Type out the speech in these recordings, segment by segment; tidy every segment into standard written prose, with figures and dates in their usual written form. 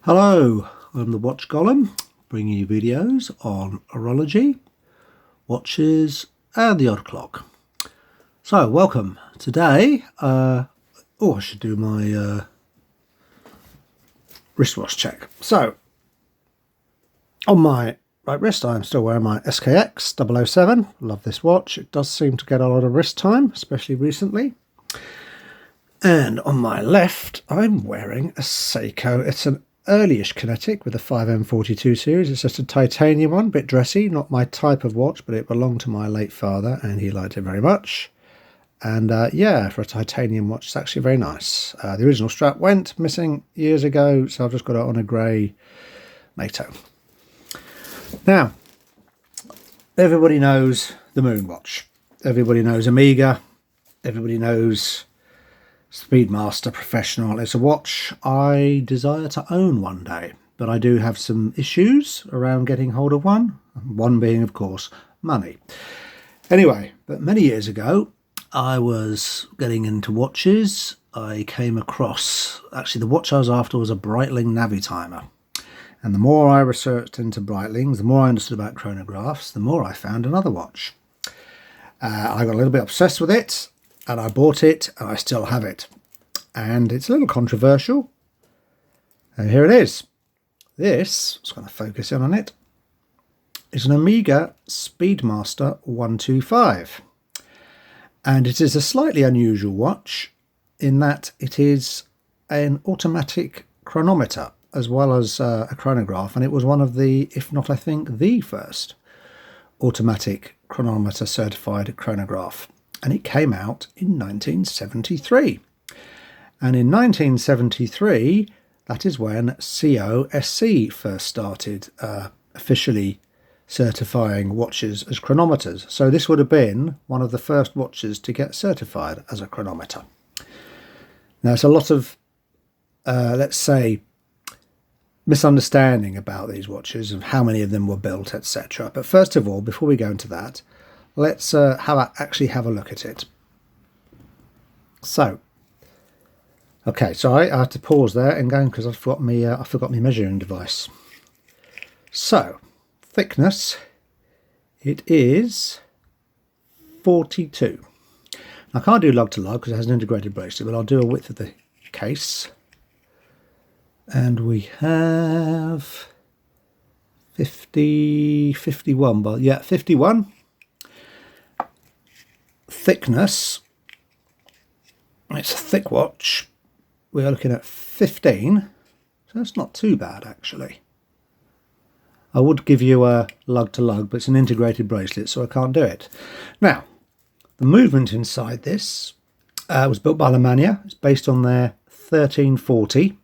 Hello, I'm the Watch Golem, bringing you videos on horology, watches and the odd clock. So, welcome. Today, I should do my wristwatch check. So, on my right wrist, I'm still wearing my SKX 007. Love this watch. It does seem to get a lot of wrist time, especially recently. And on my left, I'm wearing a Seiko. It's an early-ish kinetic with a 5M42 series. It's just a titanium one, a bit dressy, not my type of watch, but it belonged to my late father and he liked it very much. And yeah, for a titanium watch, it's actually very nice. The original strap went missing years ago, so I've just got it on a grey NATO. Now, everybody knows the Moon watch. Everybody knows Omega. Everybody knows Speedmaster Professional. It's a watch I desire to own one day, but I do have some issues around getting hold of one. One being, of course, money. Anyway, but many years ago, I was getting into watches. I came across, actually the watch I was after was a Breitling Navitimer. And the more I researched into Breitlings, the more I understood about chronographs, the more I found another watch. I got a little bit obsessed with it, and I bought it, and I still have it. And it's a little controversial. And here it is. This, I'm just going to focus in on it, is an Omega Speedmaster 125. And it is a slightly unusual watch in that it is an automatic chronometer as well as a chronograph. And it was one of the, if not I think, the first automatic chronometer certified chronograph. And it came out in 1973. And in 1973, that is when COSC first started officially certifying watches as chronometers. So this would have been one of the first watches to get certified as a chronometer. Now, there's a lot of, let's say, misunderstanding about these watches and how many of them were built, etc. But first of all, before we go into that, let's actually have a look at it. So, okay, so I had to pause there and go because I forgot my measuring device. So, thickness, it is 42. I can't do lug to lug because it has an integrated bracelet, but I'll do a width of the case. And we have 51, but yeah, 51. Thickness, it's a thick watch, we are looking at 15, so that's not too bad actually. I would give you a lug to lug, but it's an integrated bracelet, so I can't do it. Now, the movement inside this was built by Lemania. It's based on their 1340,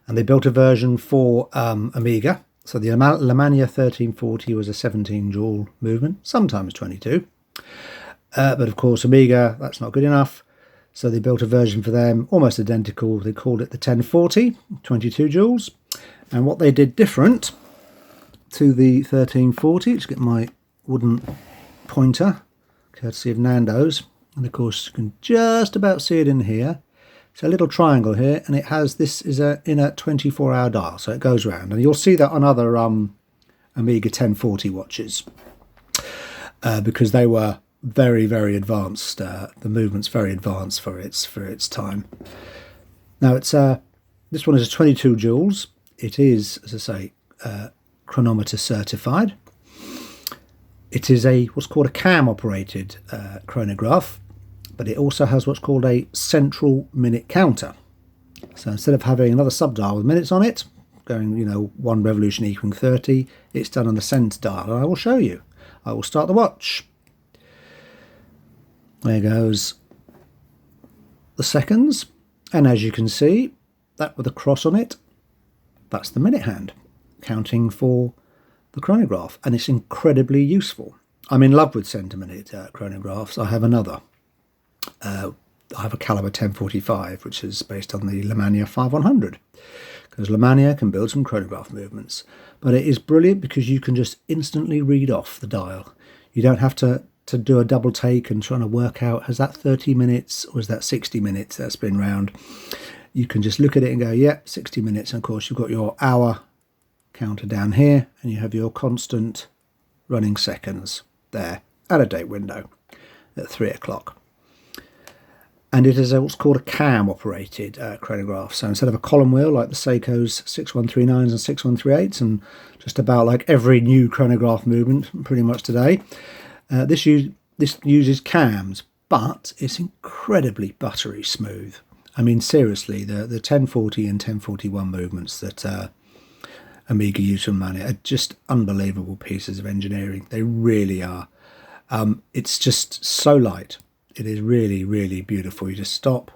and they built a version for Omega. So the Lemania 1340 was a 17 jewel movement, sometimes 22. But of course, Omega, that's not good enough. So they built a version for them, almost identical. They called it the 1040, 22 jewels. And what they did different to the 1340, let's get my wooden pointer, courtesy of Nando's. And of course, you can just about see it in here. It's a little triangle here, and it has, this is in a 24-hour dial, so it goes round. And you'll see that on other Omega 1040 watches, because they were very, very advanced. The movement's very advanced for its time. Now it's this one is a 22 jewels. It is, as I say, chronometer certified. It is what's called a cam operated chronograph, but it also has what's called a central minute counter. So instead of having another subdial with minutes on it, going, one revolution equaling 30, it's done on the cent dial, and I will show you. I will start the watch. There goes the seconds, and as you can see, that with a cross on it, that's the minute hand, counting for the chronograph, and it's incredibly useful. I'm in love with centiminute chronographs. I have another. I have a caliber 1045, which is based on the Lemania 5100, because Lemania can build some chronograph movements. But it is brilliant because you can just instantly read off the dial. You don't have to do a double take and trying to work out, has that 30 minutes or is that 60 minutes that's been round? you can just look at it and go, yeah, 60 minutes. And of course, you've got your hour counter down here, and you have your constant running seconds there at a date window at 3 o'clock. And it is what's called a cam operated chronograph. So instead of a column wheel like the Seiko's 6139s and 6138s, and just about like every new chronograph movement pretty much today, this uses cams, but it's incredibly buttery smooth. I mean, seriously, the 1040 and 1041 movements that Amiga used from Mania are just unbelievable pieces of engineering. They really are. It's just so light. It is really, really beautiful. You just stop,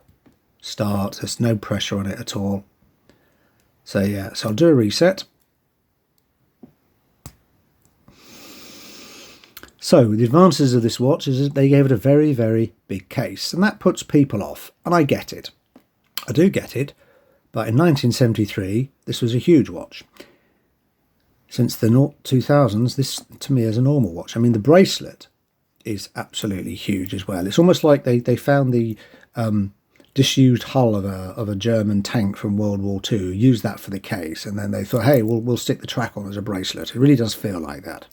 start. There's no pressure on it at all. So yeah, so I'll do a reset. So the advantages of this watch is that they gave it a very, very big case, and that puts people off. And I get it. I do get it. But in 1973, this was a huge watch. Since the 2000s, this to me is a normal watch. I mean, the bracelet is absolutely huge as well. It's almost like they found the disused hull of a German tank from World War II, used that for the case, and then they thought, hey, we'll stick the track on as a bracelet. It really does feel like that.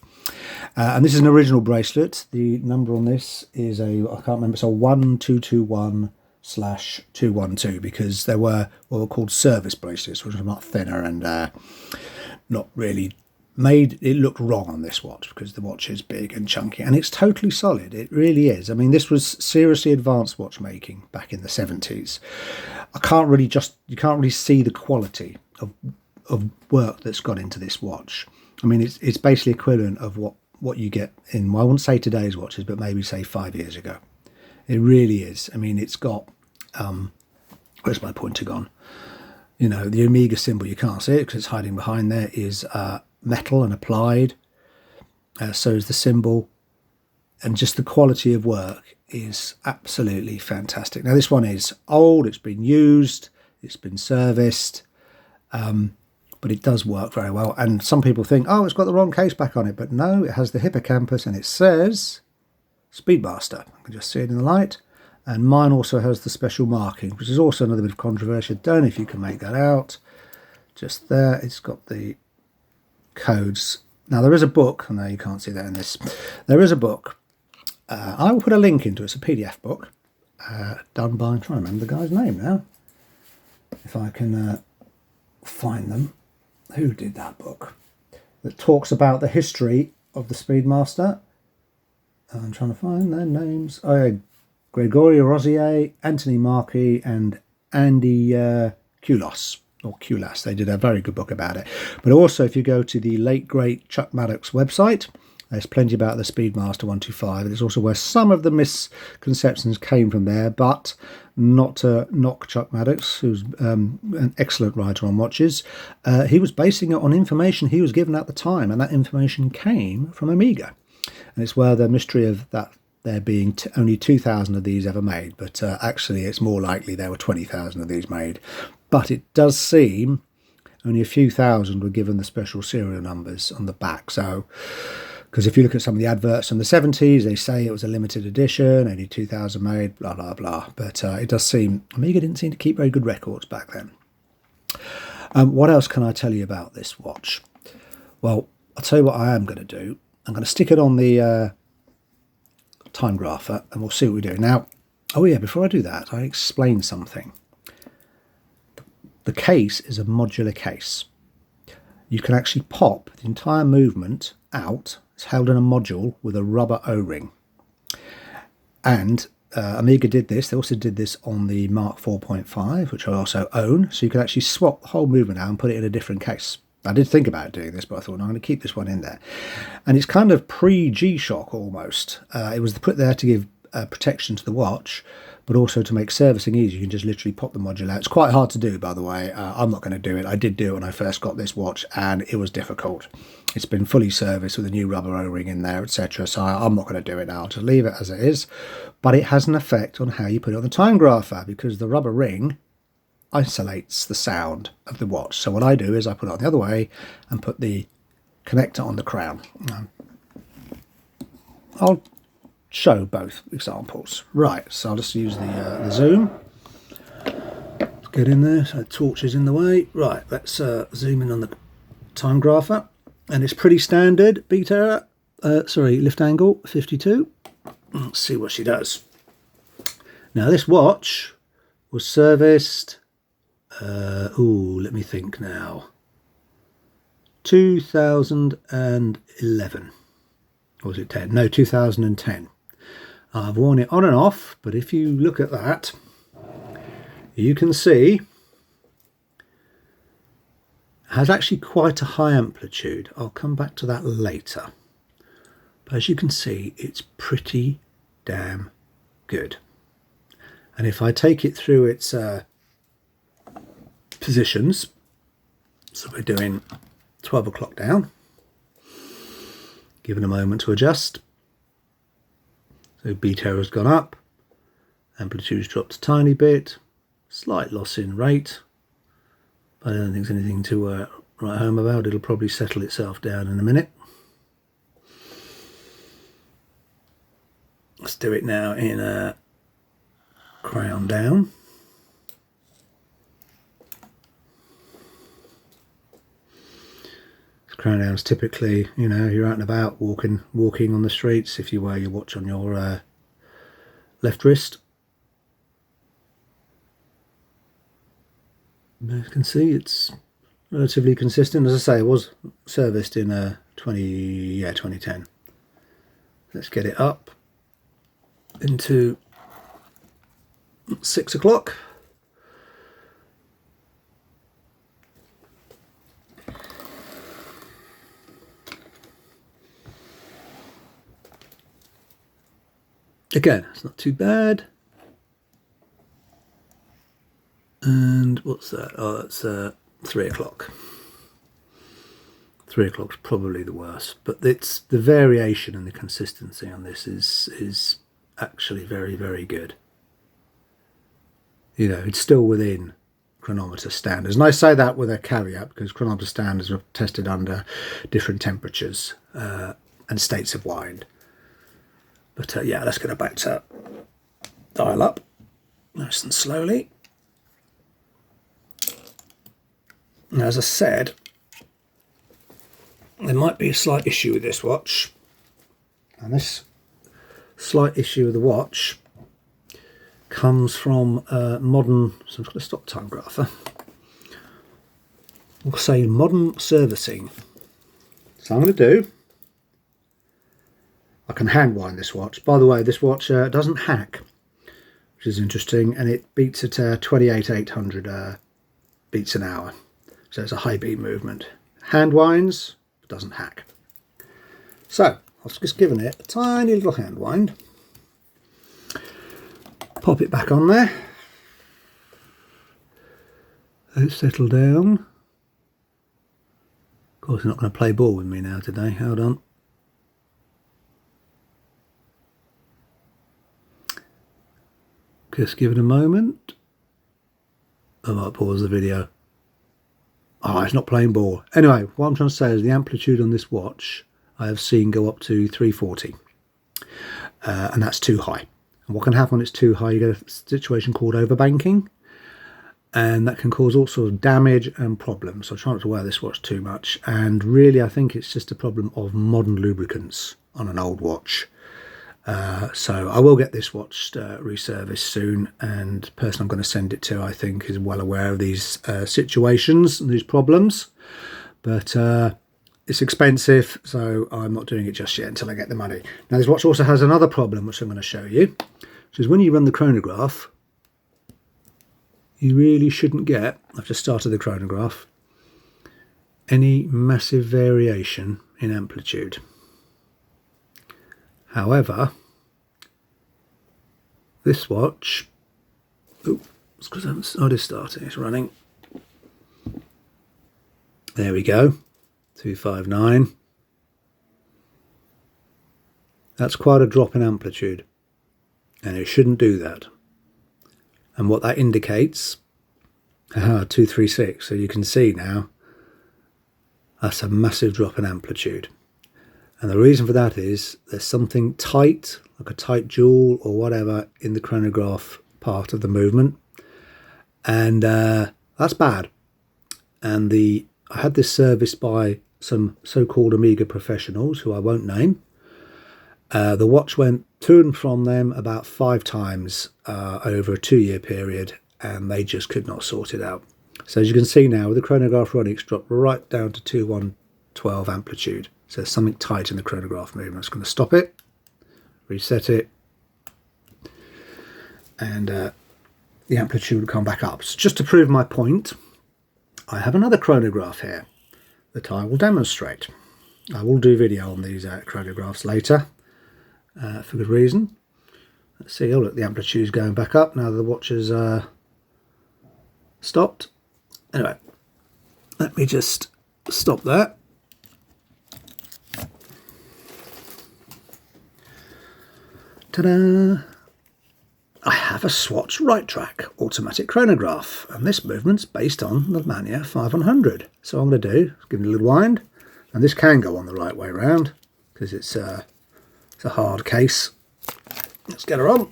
And this is an original bracelet. The number on this is I can't remember, it's a 1221/212, because there were what were called service bracelets, which are not thinner and not really made it look wrong on this watch, because the watch is big and chunky, and it's totally solid. It really is. I mean, this was seriously advanced watchmaking back in the 70s. You can't really see the quality of work that's gone into this watch. I mean, it's basically equivalent of what you get in, well, I wouldn't say today's watches, but maybe say 5 years ago. It really is. I mean, it's got where's my pointer gone? You know, the Amiga symbol, you can't see it because it's hiding behind there, is metal and applied. So is the symbol, and just the quality of work is absolutely fantastic. Now this one is old, it's been used, it's been serviced, but it does work very well. And some people think, oh, it's got the wrong case back on it, but no, it has the hippocampus and it says Speedmaster. I can just see it in the light. And mine also has the special marking, which is also another bit of controversy. I don't know if you can make that out. Just there, it's got the codes. Now there is a book. No, you can't see that in this. There is a book. I will put a link into it. It's a PDF book done by, I'm trying to remember the guy's name now, if I can find them. Who did that book that talks about the history of the Speedmaster? I'm trying to find their names. Oh yeah, Gregorio Rosier, Anthony Markey, and Andy Kulas. They did a very good book about it. But also, if you go to the late great Chuck Maddox website, there's plenty about the Speedmaster 125. It's also where some of the misconceptions came from there, but not to knock Chuck Maddox, who's an excellent writer on watches. He was basing it on information he was given at the time, and that information came from Amiga. And it's where the mystery of that there being only 2,000 of these ever made, but actually it's more likely there were 20,000 of these made. But it does seem only a few thousand were given the special serial numbers on the back. So, because if you look at some of the adverts from the 70s, they say it was a limited edition, only 2,000 made, blah, blah, blah. But it does seem, Amiga didn't seem to keep very good records back then. What else can I tell you about this watch? Well, I'll tell you what I am going to do. I'm going to stick it on the Timegrapher, and we'll see what we do. Now, oh yeah, before I do that, I explain something. The case is a modular case. You can actually pop the entire movement out. It's held in a module with a rubber O-ring. And Amiga did this. They also did this on the Mark 4.5, which I also own. So you can actually swap the whole movement out and put it in a different case. I did think about doing this, but I thought, no, I'm going to keep this one in there. And it's kind of pre-G-Shock almost. It was put there to give protection to the watch, but also to make servicing easy. You can just literally pop the module out. It's quite hard to do, by the way. I'm not going to do it. I did do it when I first got this watch, and it was difficult. It's been fully serviced with a new rubber O-ring in there, etc. So I'm not going to do it now. I'll just leave it as it is. But it has an effect on how you put it on the Timegrapher, because the rubber ring isolates the sound of the watch. So what I do is I put it on the other way and put the connector on the crown. I'll show both examples. Right, so I'll just use the zoom. Let's get in there, so torch is in the way. Right, let's zoom in on the Timegrapher, and it's pretty standard beat error, lift angle 52. Let's see what she does. Now this watch was serviced, let me think now, 2011, or was it 10? No, 2010. I've worn it on and off, but if you look at that, you can see it has actually quite a high amplitude. I'll come back to that later. But as you can see, it's pretty damn good. And if I take it through its positions, so we're doing 12 o'clock down, given a moment to adjust. So beat error has gone up, amplitude's dropped a tiny bit, slight loss in rate, but I don't think there's anything to write home about. It'll probably settle itself down in a minute. Let's do it now in a crown down. Crown down's typically, you know, you're out and about walking on the streets. If you wear your watch on your left wrist, as you can see, it's relatively consistent. As I say, it was serviced in 2010. Let's get it up into 6 o'clock. Again, it's not too bad. And what's that? Oh, that's 3 o'clock. 3 o'clock's probably the worst, but it's the variation and the consistency on this is actually very, very good. You know, it's still within chronometer standards, and I say that with a caveat because chronometer standards are tested under different temperatures and states of wind. But yeah, let's get it back to dial up nice and slowly. Now, as I said, there might be a slight issue with this watch, and this slight issue with the watch comes from modern, so I'm just going to stop Timegrapher. We'll say modern servicing. So I'm going to do, I can hand wind this watch. By the way, this watch doesn't hack, which is interesting, and it beats at 28,800 beats an hour. So it's a high beat movement. Hand winds, doesn't hack. So I've just given it a tiny little hand wind. Pop it back on there. Let it settle down. Of course, it's not going to play ball with me now today. Hold on. Just give it a moment. I might pause the video. Oh, it's not playing ball. Anyway, what I'm trying to say is the amplitude on this watch I have seen go up to 340. And that's too high. And what can happen when it's too high, you get a situation called overbanking. And that can cause all sorts of damage and problems. So I try not to wear this watch too much. And really, I think it's just a problem of modern lubricants on an old watch. So I will get this watch reserviced soon, and the person I'm going to send it to, I think, is well aware of these situations and these problems, but it's expensive, so I'm not doing it just yet until I get the money. Now, this watch also has another problem, which I'm going to show you, which is when you run the chronograph, you really shouldn't get, I've just started the chronograph, any massive variation in amplitude. However, this watch, oh, it's because I haven't started starting, it's running. There we go, 259. That's quite a drop in amplitude, and it shouldn't do that. And what that indicates, 236, so you can see now, that's a massive drop in amplitude. And the reason for that is there's something tight, like a tight jewel or whatever, in the chronograph part of the movement. and that's bad. And I had this serviced by some so-called Amiga professionals who I won't name. The watch went to and from them about 5 times over a 2-year period, and they just could not sort it out. So as you can see now, with the chronograph running, it's dropped right down to 2112 amplitude. So there's something tight in the chronograph movement. It's going to stop it, reset it, and the amplitude will come back up. So just to prove my point, I have another chronograph here that I will demonstrate. I will do video on these chronographs later for good reason. Let's see, oh look, the amplitude is going back up now that the watch is stopped. Anyway, let me just stop there. Ta-da! I have a Swatch right track automatic chronograph, and this movement's based on the Mania 5100. So I'm going to do is give it a little wind, and this can go on the right way around because it's a hard case. Let's get her on.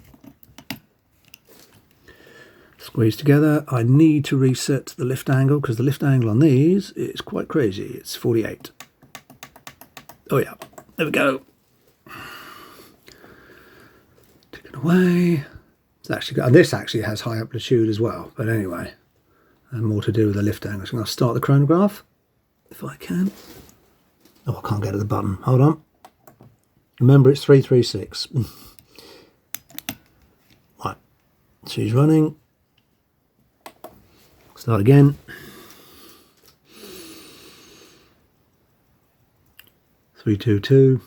Squeeze together. I need to reset the lift angle because the lift angle on these is quite crazy. It's 48. Oh yeah, there we go. Take it away. It's actually, and this actually has high amplitude as well, but anyway, and more to do with the lift angle. So I'm going to start the chronograph if I can. Oh, I can't get to the button. Hold on. Remember, it's 336. Right, she's running. Start again. 322.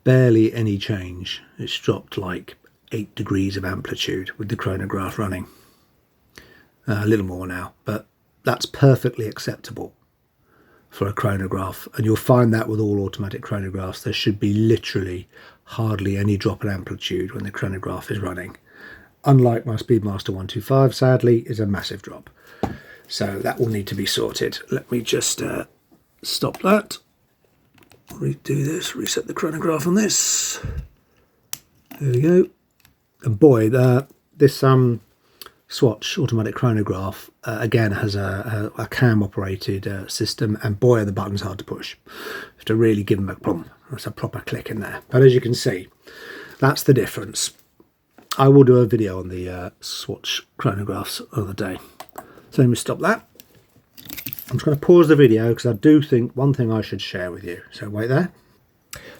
Barely any change. It's dropped like 8 degrees of amplitude with the chronograph running. A little more now, but that's perfectly acceptable for a chronograph, and you'll find that with all automatic chronographs. There should be literally hardly any drop in amplitude when the chronograph is running. Unlike my Speedmaster 125, sadly, is a massive drop. So that will need to be sorted. Let me just stop that. Redo this, reset the chronograph on this. There we go. And boy, this Swatch automatic chronograph again has a cam operated system, and boy are the buttons hard to push. You have to really give them a prompt. There's a proper click in there. But as you can see, that's the difference. I will do a video on the Swatch chronographs another day. So let me stop that. I'm just going to pause the video because I do think one thing I should share with you. So wait there.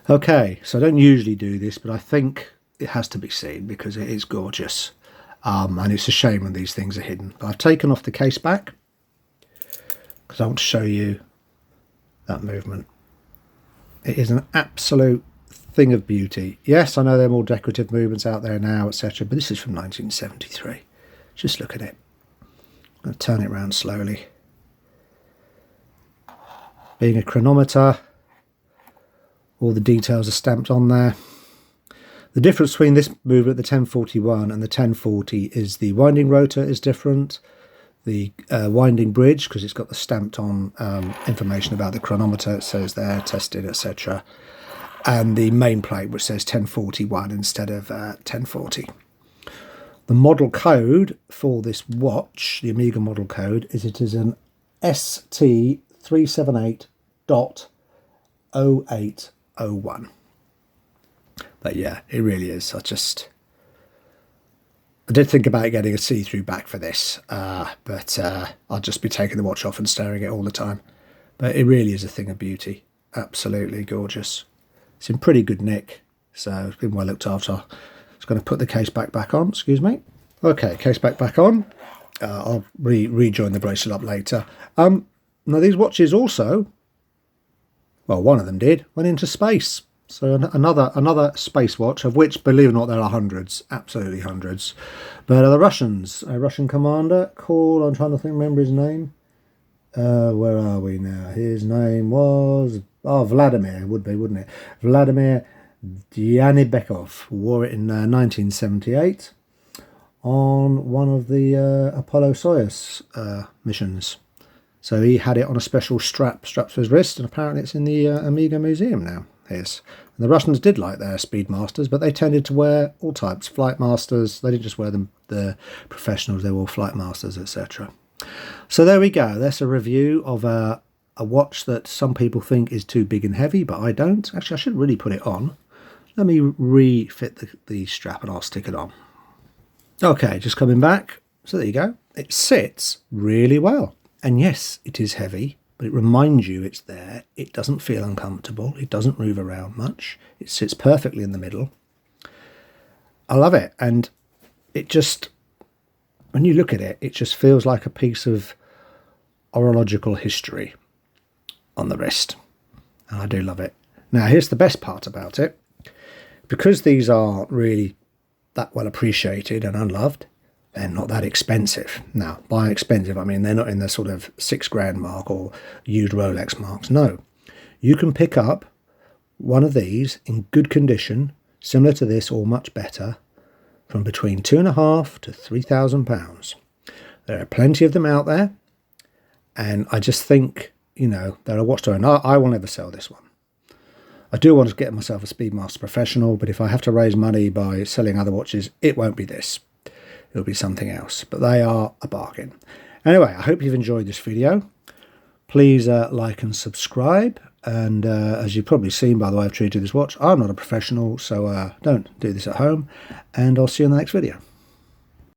Okay, so I don't usually do this, but I think it has to be seen because it is gorgeous. And it's a shame when these things are hidden. But I've taken off the case back because I want to show you that movement. It is an absolute thing of beauty. Yes, I know there are more decorative movements out there now, etc. But this is from 1973. Just look at it. I'm going to turn it around slowly. Being a chronometer, all the details are stamped on there. The difference between this movement, the 1041 and the 1040, is the winding rotor is different. The winding bridge, because it's got the stamped on information about the chronometer, it says there, tested, etc. And the main plate, which says 1041 instead of 1040. The model code for this watch, the Amiga model code, is it is an ST378.0801. But yeah, it really is. I did think about getting a see-through back for this, but I'll just be taking the watch off and staring at it all the time. But it really is a thing of beauty. Absolutely gorgeous. It's in pretty good nick, so it's been well looked after. I'm just going to put the case back on, excuse me. Okay, case back on. I'll rejoin the bracelet up later. Now these watches also, well, one of them did, went into space. So another space watch, of which, believe it or not, there are hundreds, absolutely hundreds. But the Russians, a Russian commander called, I'm trying to remember his name. Where are we now? His name was, Vladimir, would be, wouldn't it? Vladimir Dyanibekov wore it in 1978 on one of the Apollo-Soyuz missions. So he had it on a special strap to his wrist, and apparently it's in the Amiga Museum now. his. And the Russians did like their Speedmasters, but they tended to wear all types. Flight Masters, they didn't just wear them, the professionals, they wore Flight Masters, etc. So there we go. That's a review of a watch that some people think is too big and heavy, but I don't. Actually, I should really put it on. Let me refit the strap and I'll stick it on. Okay, just coming back. So there you go. It sits really well. And yes, it is heavy, but it reminds you it's there. It doesn't feel uncomfortable. It doesn't move around much. It sits perfectly in the middle. I love it. And it just, when you look at it, it just feels like a piece of horological history on the wrist. And I do love it. Now, here's the best part about it. Because these aren't really that well appreciated and unloved, they're not that expensive. Now, by expensive, I mean they're not in the sort of £6,000 mark or used Rolex marks. No, you can pick up one of these in good condition, similar to this or much better, from between £2,500 to £3,000. There are plenty of them out there, and I just think, you know, they're a watch store, and I will never sell this one. I do want to get myself a Speedmaster Professional, but if I have to raise money by selling other watches, it won't be this. It'll be something else, but they are a bargain. Anyway, I hope you've enjoyed this video. Please like and subscribe. And as you've probably seen by the way I've treated this watch, I'm not a professional, so don't do this at home. And I'll see you in the next video.